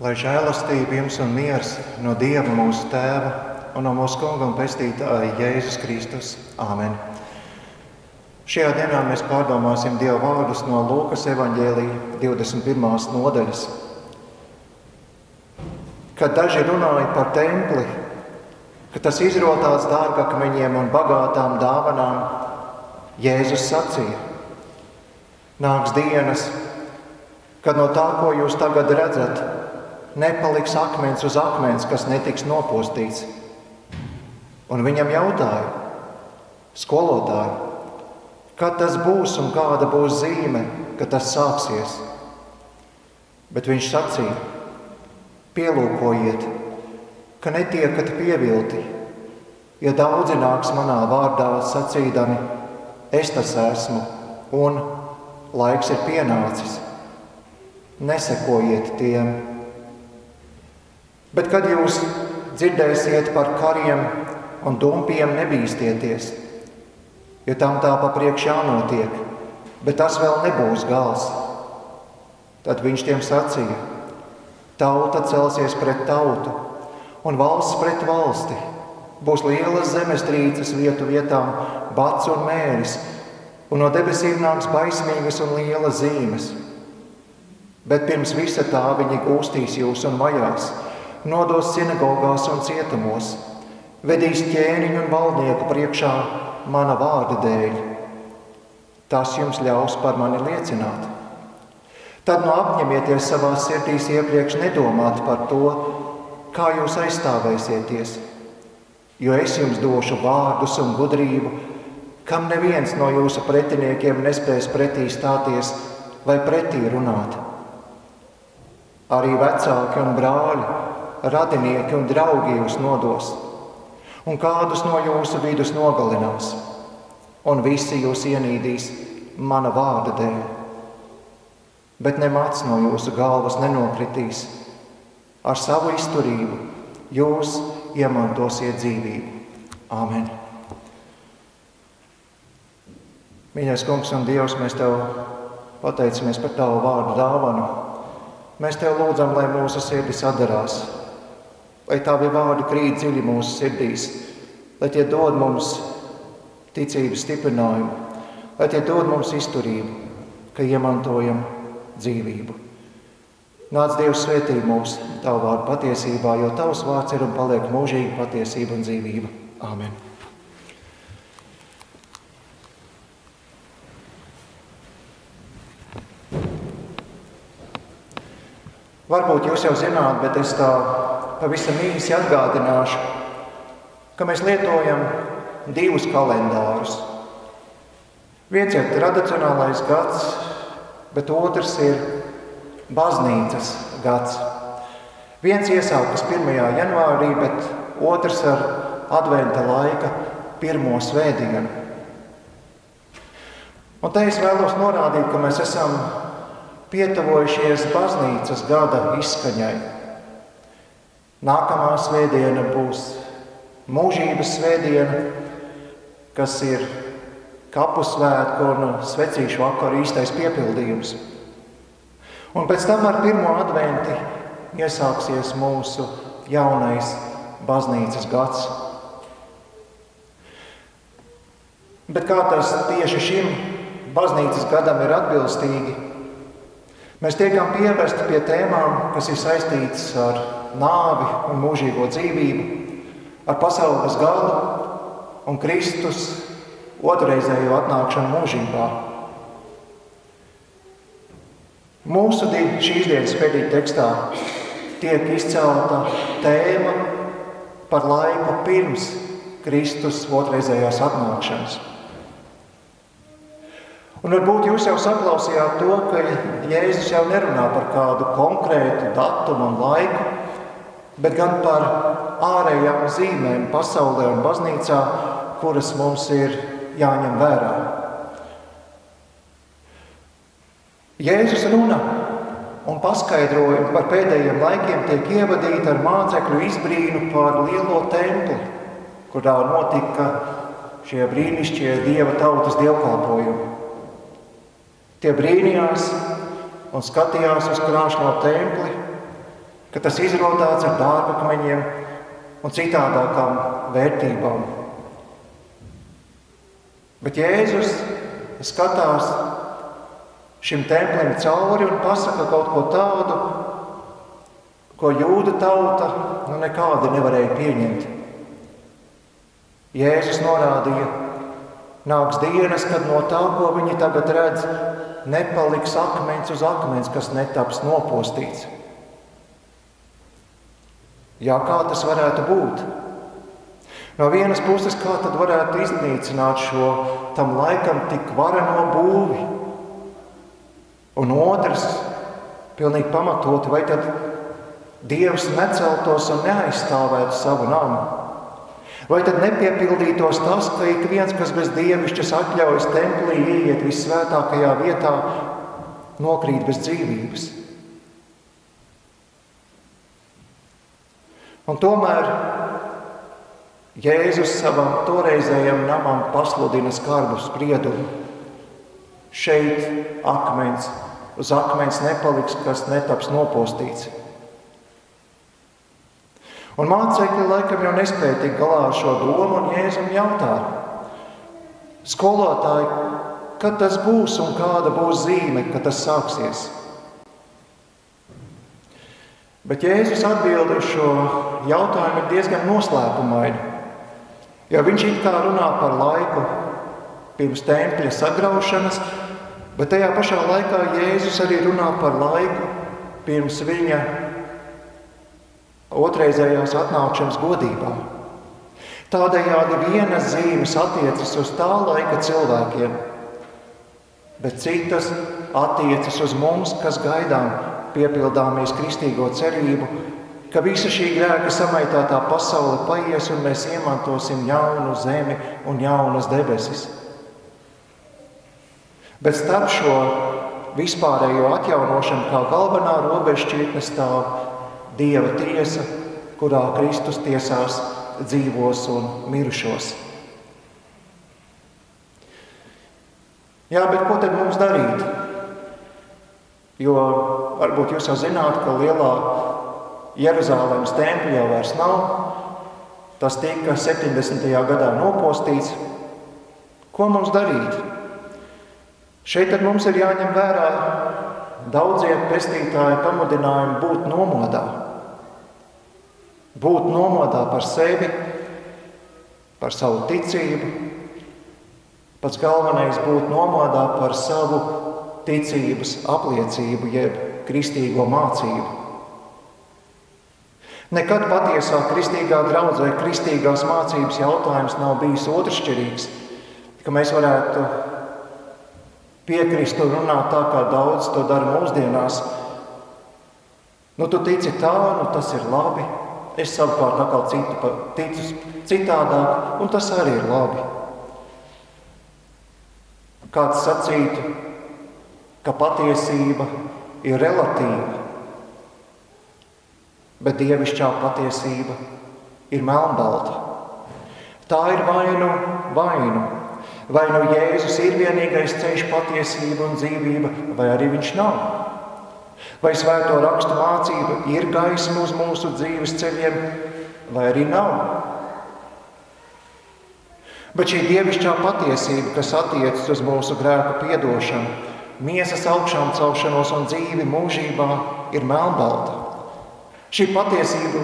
Lai žēlastība jums un miers no Dieva mūsu Tēva un no mūsu Kunga un Pestītāja Jēzus Kristus. Āmen. Šajā dienā mēs pārdomāsim Dieva vārdus no Lūkas evaņģēlija 21. nodaļas. Kad daži runāja par templi, ka tas izrotāts dārgakmeņiem un bagātām dāvanām, Jēzus sacīja: nāks dienas, kad no tā, ko jūs tagad redzat, nepaliks akmens uz akmens, kas netiks nopostīts. Un viņam jautāja: skolotāji, kad tas būs un kāda būs zīme, kad tas sāksies? Bet viņš sacīja: pielūkojiet, ka netiekat pievilti, ja daudzi nāks manā vārdā sacīdami: es tas esmu, un laiks ir pienācis. Nesekojiet tiem. Bet, kad jūs dzirdēsiet par kariem un dumpiem, nebīstieties, jo tam tā pa priekš jānotiek, bet tas vēl nebūs gals. Tad viņš tiem sacīja: tauta celsies pret tautu un valsts pret valsti. Būs lielas zemestrīces vietu vietām, bats un mēris, un no debesīm nāks baismīgas un lielas zīmes. Bet pirms visa tā viņi gūstīs jūs un vajās, nodos sinagogās un cietumos, vedīs ķēniņu un valdnieku priekšā mana vārda dēļ. Tas jums ļaus par mani liecināt. Tad nu apņemieties savās sirdīs iepriekš nedomāt par to, kā jūs aizstāvēsieties, jo es jums došu vārdus un gudrību, kam neviens no jūsu pretiniekiem nespēs pretī stāties vai pretī runāt. Arī vecāki un brāļi, radinieki un draugi jūs nodos, un kādus no jūsu vidus nogalinās, un visi jūs ienīdīs mana vārda dēļ. Bet ne mats no jūsu galvas nenokritīs. Ar savu izturību jūs iemantosiet dzīvību. Āmen. Mīļais Kungs un Dievs, mēs Tev pateicamies par Tavu vārdu dāvanu. Mēs Tev lūdzam, lai mūsu sirdis sadarās, lai Tavi vārdi krīt dziļi mūsu sirdīs, lai tie dod mums ticības stiprinājumu, lai tie dod mums izturību, ka iemantojam dzīvību. Nāc Dievs svētī mūs Tavu vārdu patiesībā, jo Tavs vārds ir un paliek mūžīga patiesība un dzīvība. Āmen. Varbūt jūs jau zināt, bet es tā pavisam īsi atgādināšu, ka mēs lietojam divus kalendārus. Viens ir tradicionālais gads, bet otrs ir baznīcas gads. Viens iesākas 1. janvārī, bet otrs ar adventa laika 1. svētdienu. Un te es vēlos norādīt, ka mēs esam pietuvojušies baznīcas gada izskaņai. Nākamā svētdiena būs mūžības svētdiena, kas ir kapu svētku un svecīšu vakaru īstais piepildījums. Un pēc tam ar 1. adventi iesāksies mūsu jaunais baznīcas gads. Bet kā tas tieši šim baznīcas gadam ir atbilstīgi, mēs tiekam pievesti pie tēmām, kas ir saistītas ar nāvi un mūžīgo dzīvību, ar pasaules galu un Kristus otrreizējo atnākšanu mūžībā. Mūsu šīs dienas svētdienas tekstā tiek izcelta tēma par laiku pirms Kristus otrreizējās atnākšanas. Un varbūt jūs jau saklausījāt to, ka Jēzus jau nerunā par kādu konkrētu datumu un laiku, bet gan par ārējām zīmēm pasaulē un baznīcā, kuras mums ir jāņem vērā. Jēzus runa un paskaidrojumi par pēdējiem laikiem tiek ievadīti ar mācekļu izbrīnu par lielo templi, kurā notika šie brīnišķie Dieva tautas dievkalpojumi. Tie brīnījās un skatījās uz krāšņo templi, ka tas izrodāts ar dārbakmeņiem un citādākām vērtībām. Bet Jēzus skatās šim templim cauri un pasaka kaut ko tādu, ko jūda tauta nekādi nevarēja pieņemt. Jēzus norādīja, nāks dienas, kad no tā, ko viņi tagad redz, nepaliks akmens uz akmens, kas netaps nopostīts. Jā, kā tas varētu būt? No vienas puses, kā tad varētu iznīcināt šo tam laikam tik vareno būvi? Un otrs, pilnīgi pamatoti, vai tad Dievs neceltos un neaizstāvētu savu namu? Vai tad nepiepildītos tas, ka ik viens, kas bez dievišķas atļaujas templī ieiet vissvētākajā vietā, nokrīt bez dzīvības? Un tomēr Jēzus savam toreizējam namam pasludina skarbu spriedumu. Šeit akmens uz akmens nepaliks, kas netaps nopostīts. Un mācekļi laikam jau nespēja tikt galā ar šo domu, un Jēzum jautā: skolotāji, kad tas būs un kāda būs zīme, kad tas sāksies? Bet Jēzus atbild uz šo jautājumu ir diezgan noslēpumaini, jo viņš it kā runā par laiku pirms tempļa sagraušanas, bet tajā pašā laikā Jēzus arī runā par laiku pirms viņa otrreizējās atnākšanas godībā. Tādējādi vienas zīmes attiecas uz tā laika cilvēkiem, bet citas attiecas uz mums, kas gaidām piepildāmies kristīgo cerību, ka visa šī grēka samaitātā pasaule paies un mēs iemantosim jaunu zemi un jaunas debesis. Bet starp šo vispārējo atjaunošanu kā galvenā robežšķirtne stāv Dieva tiesa, kurā Kristus tiesās dzīvos un mirušos. Jā, bet ko tad mums darīt? Jo varbūt jūs jau zināt, ka lielā Jeruzālēmas tempļa jau vairs nav. Tas tika 70. gadā nopostīts. Ko mums darīt? Šeit tad mums ir jāņem vērā daudzie pestītāji pamudinājumi būt nomodā. Būt nomodā par sevi, par savu ticību. Pats galvenais būt nomodā par savu ticības apliecību, jeb kristīgo mācību. Nekad patiesā kristīgā draudzē kristīgās mācības jautājums nav bijis otršķirīgs, ka mēs varētu piekrist un runāt tā, kā daudz to dara mūsdienās. Tu tici tā, tas ir labi. Es savukārt atkal ticu citādāk, un tas arī ir labi. Kāds sacītu, ka patiesība ir relatīva, bet dievišķā patiesība ir melnbalta. Tā ir vainu. Vai nu Jēzus ir vienīgais ceļš, patiesība un dzīvība, vai arī viņš nav? Vai svēto rakstu mācība ir gaisma uz mūsu dzīves ceļiem, vai arī nav? Bet šī dievišķā patiesība, kas attiecas uz mūsu grēku piedošanu, miesas augšām celšanos un dzīvi mūžībā, ir melnbalta. Šī patiesība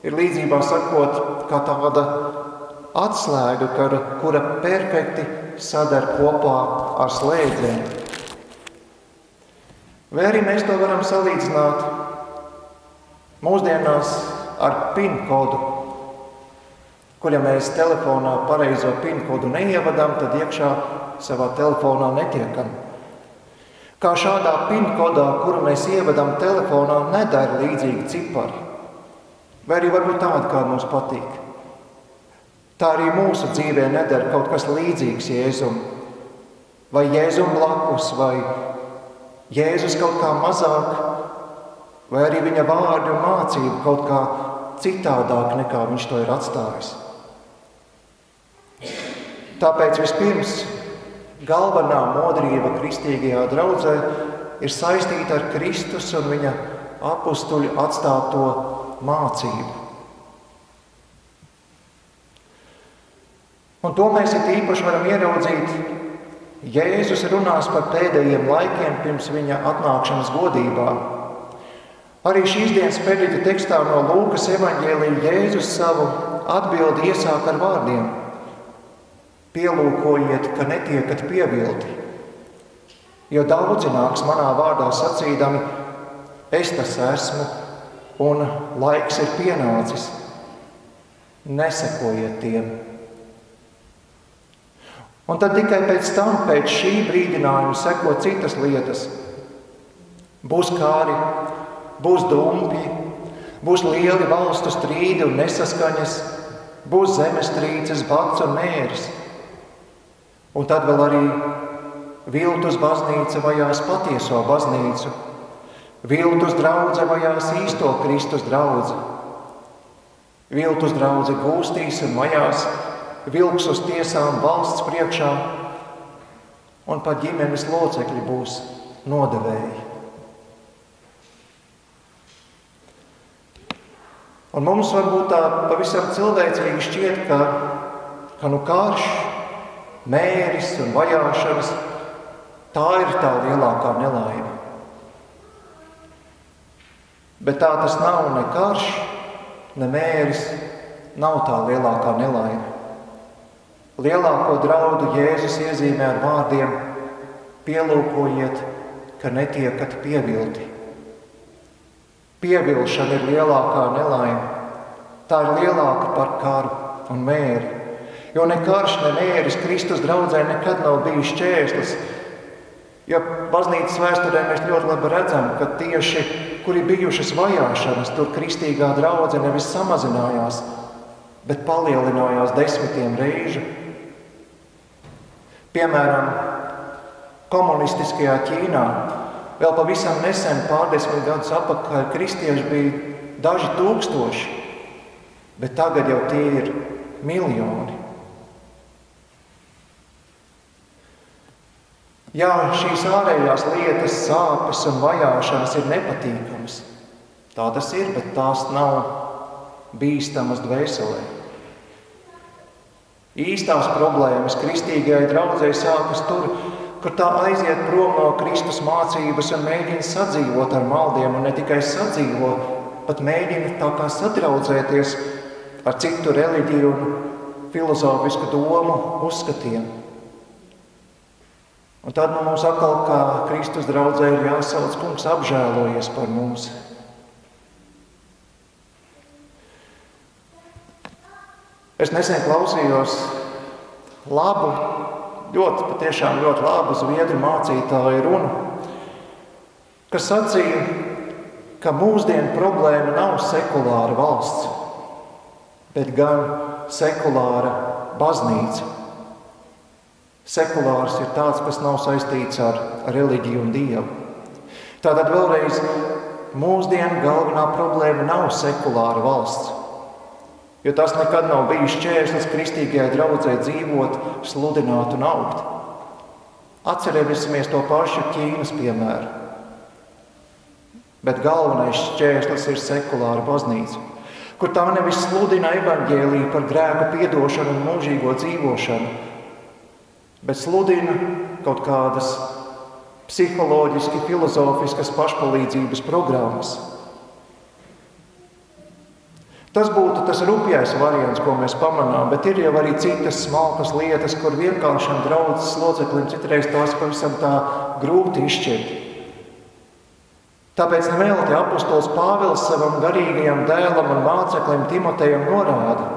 ir līdzībā sakot, kā tāda atslēga, kura perfekti sadar kopā ar slēdzeni. Vai arī mēs to varam salīdzināt mūsdienās ar PIN kodu, kur ja mēs telefonā pareizo PIN kodu neievadām, tad iekšā savā telefonā netiekam. Kā šādā PIN kodā, kuru mēs ievadām telefonā, nedara līdzīgi cipari. Vai arī varbūt tāda, kā mums patīk. Tā arī mūsu dzīvē nedara kaut kas līdzīgs Jēzum. Vai Jēzum blakus, vai Jēzus kaut kā mazāk, vai arī viņa vārdi un mācība kaut kā citādāk nekā viņš to ir atstājis. Tāpēc vispirms galvenā modrība kristīgajā draudzē ir saistīta ar Kristus un viņa apustuļu atstāto mācību. Un to mēs īpaši varam ieraudzīt, Jēzus runās par pēdējiem laikiem pirms viņa atnākšanas godībā. Arī šīs dienas pēdējā tekstā no Lūkas evaņģēlija Jēzus savu atbildi iesāk ar vārdiem: pielūkojiet, ka netiekat pievilti, jo daudzi nāks manā vārdā sacīdami: es tas esmu, un laiks ir pienācis. Nesekojiet tiem. Un tad tikai pēc tam, pēc šī brīdinājuma, seko citas lietas. Būs kāri, būs dumpi, būs lieli valstu strīdi un nesaskaņas, būs zemestrīces, bats un mēris. Un tad vēl arī viltus baznīca vajās patieso baznīcu, viltus draudze vajās īsto Kristus draudzi. Viltus draudze gūstīs un vajās, vilks uz tiesām valsts priekšā, un pat ģimenes locekļi būs nodevēji. Un mums varbūt tā pavisam cilvēcīgi šķiet, ka karš, mēris un vajāšanas, tā ir tā lielākā nelaime. Bet tā tas nav, ne karš, ne mēris, nav tā lielākā nelaime. Lielāko draudu Jēzus iezīmē ar vārdiem: pielūkojiet, ka netiekat pievilti. Pievilšana ir lielākā nelaime. Tā ir lielāka par karu un mēri. Jo ne karš, ne mēris Kristus draudzē nekad nav bijis šķērslis. Jo baznīcas vēsturē mēs ļoti labi redzam, ka tieši, kuri bijušas vajāšanas, tur kristīgā draudze nevis samazinājās, bet palielinājās 10 reižu. Piemēram, komunistiskajā Ķīnā vēl pavisam nesen, pārdesmit gadus atpakaļ, kristieši bija daži tūkstoši, bet tagad jau tie ir miljoni. Jā, šīs ārējās lietas, sāpes un vajāšanas ir nepatīkamas. Tā tas ir, bet tās nav bīstamas dvēselē. Īstās problēmas kristīgajai draudzei sākas tur, kur tā aiziet prom no Kristus mācības un mēģina sadzīvot ar maldiem, un ne tikai sadzīvo, pat mēģina tā kā sadraudzēties ar citu reliģiju un filozofisku domu uzskatiem. Un tad mums atkal, kā Kristus draudzē, ir jāsauc: Kungs, apžēlojies par mums. Es nesen klausījos patiešām ļoti labu zviedru mācītāju runu, kas sacīja, ka mūsdienu problēma nav sekulāra valsts, bet gan sekulāra baznīca. Sekulārs ir tāds, kas nav saistīts ar reliģiju un Dievu. Tātad vēlreiz, mūsdienu galvenā problēma nav sekulāra valsts, jo tas nekad nav bijis šķērslis kristīgajai draudzē dzīvot, sludināt un augt. Atcerēsimies to pašu Ķīnas piemēru. Bet galvenais šķērslis ir sekulāra baznīca, kur tā nevis sludina evaņģēliju par grēku piedošanu un mūžīgo dzīvošanu, bet sludina kaut kādas psiholoģiski, filozofiskas pašpalīdzības programmas. Tas būtu tas rupjais variants, ko mēs pamanām, bet ir jau arī citas smalkas lietas, kur vienkāršam draudzes loceklim citreiz tās pavisam tā grūti izšķirt. Tāpēc nevelti apostols Pāvils savam garīgajam dēlam un māceklim Timotejam norāda: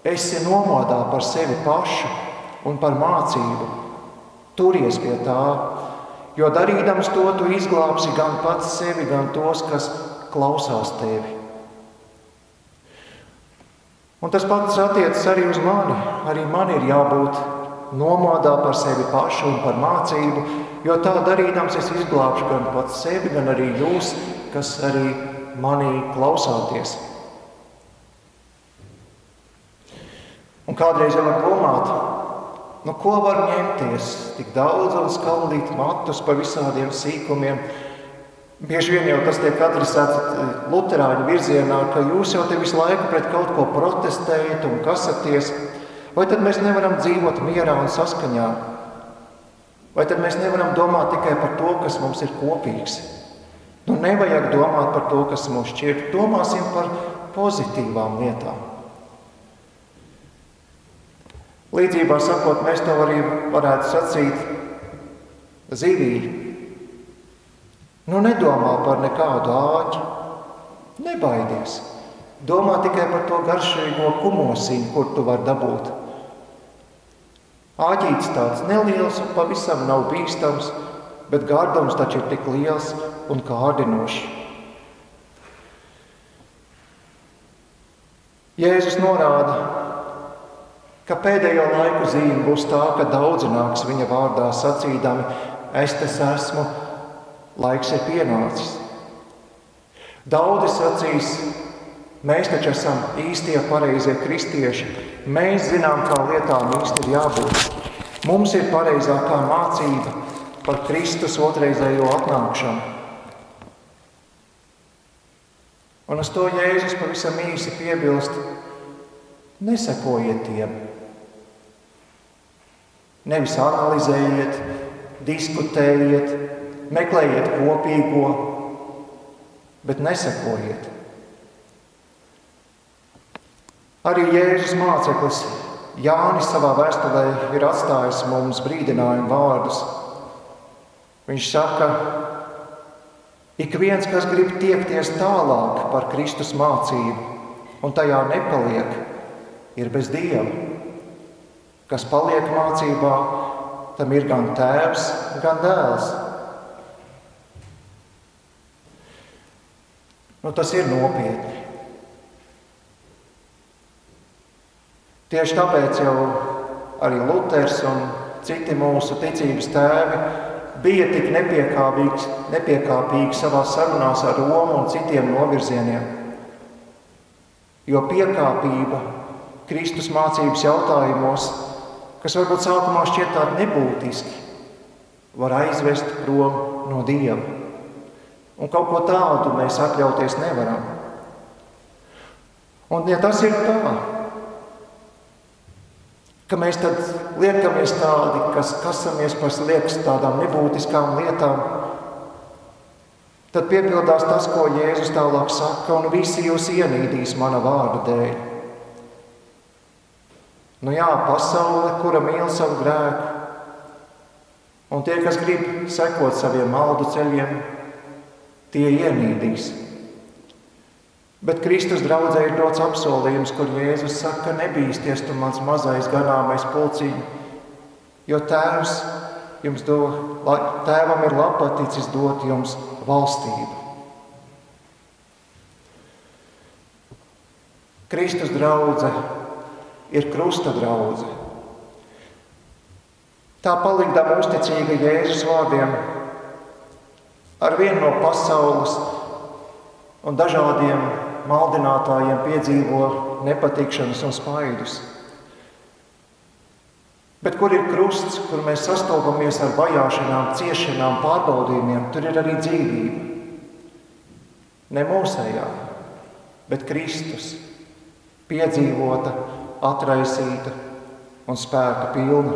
esi nomodā par sevi pašu un par mācību. Turies pie tā, jo darīdams to tu izglābsi gan pats sevi, gan tos, kas klausās tevi. Un tas pats attiecas arī uz mani. Arī man ir jābūt nomodā par sevi pašu un par mācību, jo tā darīdams es izglābšu gan pats sevi, gan arī jūs, kas arī manī klausāties. Un kādreiz jau var domāt, ko var ņemties tik daudz un skaldīt matus pa visādiem sīkumiem, Bieži vien jau tas tiek adresēts luterāņu virzienā, ka jūs jau te visu laiku pret kaut ko protestējat un kasaties, vai tad mēs nevaram dzīvot mierā un saskaņā? Vai tad mēs nevaram domāt tikai par to, kas mums ir kopīgs? Nu, nevajag domāt par to, kas mums šķiet. Domāsim par pozitīvām lietām. Līdzībā sakot, mēs to arī varētu sacīt zivīļi. Nu, nedomā par nekādu āķi, nebaidies. Domā tikai par to garšīgo kumosiņu, kur tu vari dabūt. Āķītis tāds neliels un pavisam nav bīstams, bet gardums taču ir tik liels un kārdinošs. Jēzus norāda, ka pēdējo laiku zīme būs tā, ka daudzi nāks viņa vārdā sacīdami, es tas esmu, laiks ir pienācis. Daudzi sacīs, mēs taču esam īstie pareizie kristieši, mēs zinām, kā lietām īsti ir jābūt. Mums ir pareizākā mācība par Kristus otrreizējo atnākšanu. Un uz to Jēzus pavisam īsi piebilst, nesekojiet tiem. Nevis analizējiet, diskutējiet, meklējiet kopīgo, bet nesekojiet. Arī Jēzus māceklis Jānis savā vēstulē ir atstājis mums brīdinājumu vārdus. Viņš saka, ik viens, kas grib tiekties tālāk par Kristus mācību un tajā nepaliek, ir bez Dieva. Kas paliek mācībā, tam ir gan tēvs, gan dēls. Nu, tas ir nopietni. Tieši tāpēc jau arī Luters un citi mūsu ticības tēvi bija tik nepiekāpīgi savās sarunās ar Romu un citiem novirzieniem. Jo piekāpība Kristus mācības jautājumos, kas varbūt sākumā šķiet tādi nebūtiski, var aizvest prom no Dieva. Un kaut ko tādu mēs atļauties nevaram. Un ja tas ir tā, ka mēs tad liekamies tādi, kas kasamies par liekas tādām nebūtiskām lietām, tad piepildās tas, ko Jēzus tālāk saka, un visi jūs ienīdīs mana vārda dēļ. Nu jā, pasaule, kura mīl savu grēku, un tie, kas grib sekot saviem maldu ceļiem, tie ienīdīs. Bet Kristus draudzē ir dots apsolījums, kur Jēzus saka, nebīsties tu mans mazais ganāmais pulciņ, jo tēvam ir labpaticis dot jums valstību. Kristus draudze ir krusta draudze. Tā palikdama uzticīga Jēzus vārdiem, ar vienu no pasaules un dažādiem maldinātājiem piedzīvo nepatikšanas un spaidus. Bet kur ir krusts, kur mēs sastopamies ar vajāšanām, ciešanām, pārbaudījumiem, tur ir arī dzīvība. Ne mūsējā, bet Kristus, piedzīvota, atraisīta un spēka pilna.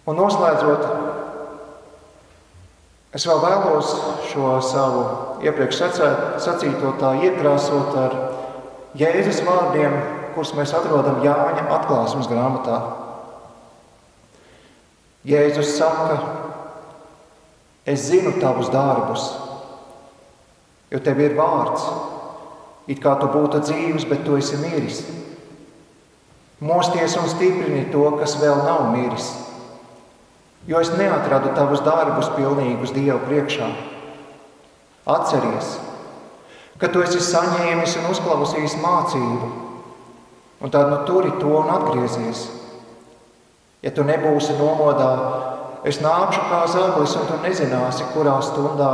Un noslēdzot, es vēl vēlos šo savu iepriekš sacīto tā iekrāsot ar Jēzus vārdiem, kurus mēs atrodam Jāņa atklāsmes grāmatā. Jēzus saka, es zinu tavus darbus, jo tev ir vārds, it kā tu būtu dzīvs, bet tu esi miris. Mosties un stiprini to, kas vēl nav miris, jo es neatradu tavus darbus pilnīgus Dievu priekšā. Atceries, ka tu esi saņēmis un uzklausījis mācību, un tad nu turi to un atgriezies. Ja tu nebūsi nomodā, es nākšu kā zaglis, un tu nezināsi, kurā stundā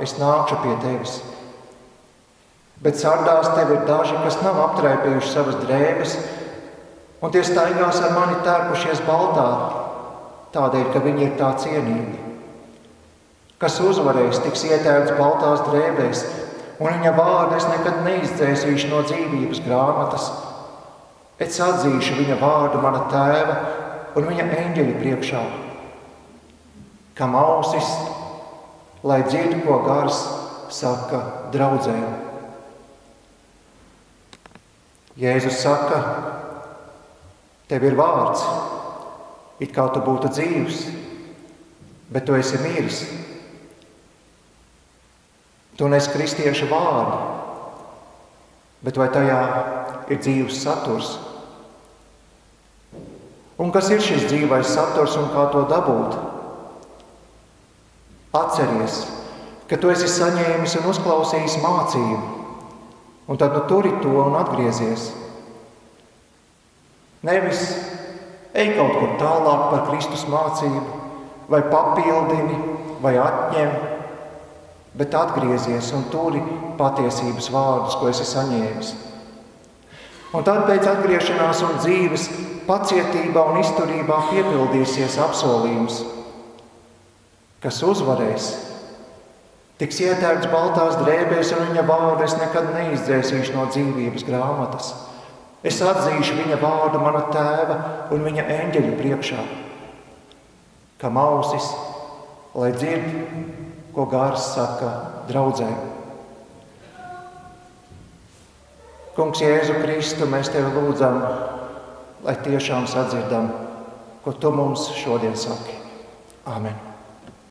es nākšu pie tevis. Bet sardās tev ir daži, kas nav aptraipījuši savas drēbes, un tie staigās ar mani tērpušies baltā, tādēļ, ka viņi ir tā cienīgi. Kas uzvarēs, tiks ietērts baltās drēbēs, un viņa vārdu es nekad neizdzēsīšu no dzīvības grāmatas. Es atzīšu viņa vārdu mana tēva un viņa eņģeļu priekšā. Kam ausis, lai dzird, ko Gars saka draudzēm. Jēzus saka, tev ir vārds, it kā tu būtu dzīvs, bet tu esi miris. Tu nes kristieša vārdu, bet vai tajā ir dzīves saturs? Un kas ir šis dzīvais saturs un kā to dabūt? Atceries, ka tu esi saņēmis un uzklausījis mācību, un tad turi to un atgriezies. Nevis ej kaut kur tālāk par Kristus mācību, vai papildini, vai atņem, bet atgriezies un turi patiesības vārdus, ko esi saņēmis. Un tad pēc atgriešanās un dzīves pacietībā un izturībā piepildīsies apsolījums. Kas uzvarēs, tiks ietērts baltās drēbēs, un viņa vārdu es nekad neizdzēsīšu no dzīvības grāmatas. Es atzīšu viņa vārdu mana tēva un viņa eņģeļu priekšā. Kam ausis, lai dzird, ko Gars saka draudzēm. Kungs Jēzu Kristu, mēs tevi lūdzam, lai tiešām sadzirdam, ko tu mums šodien saki. Āmen.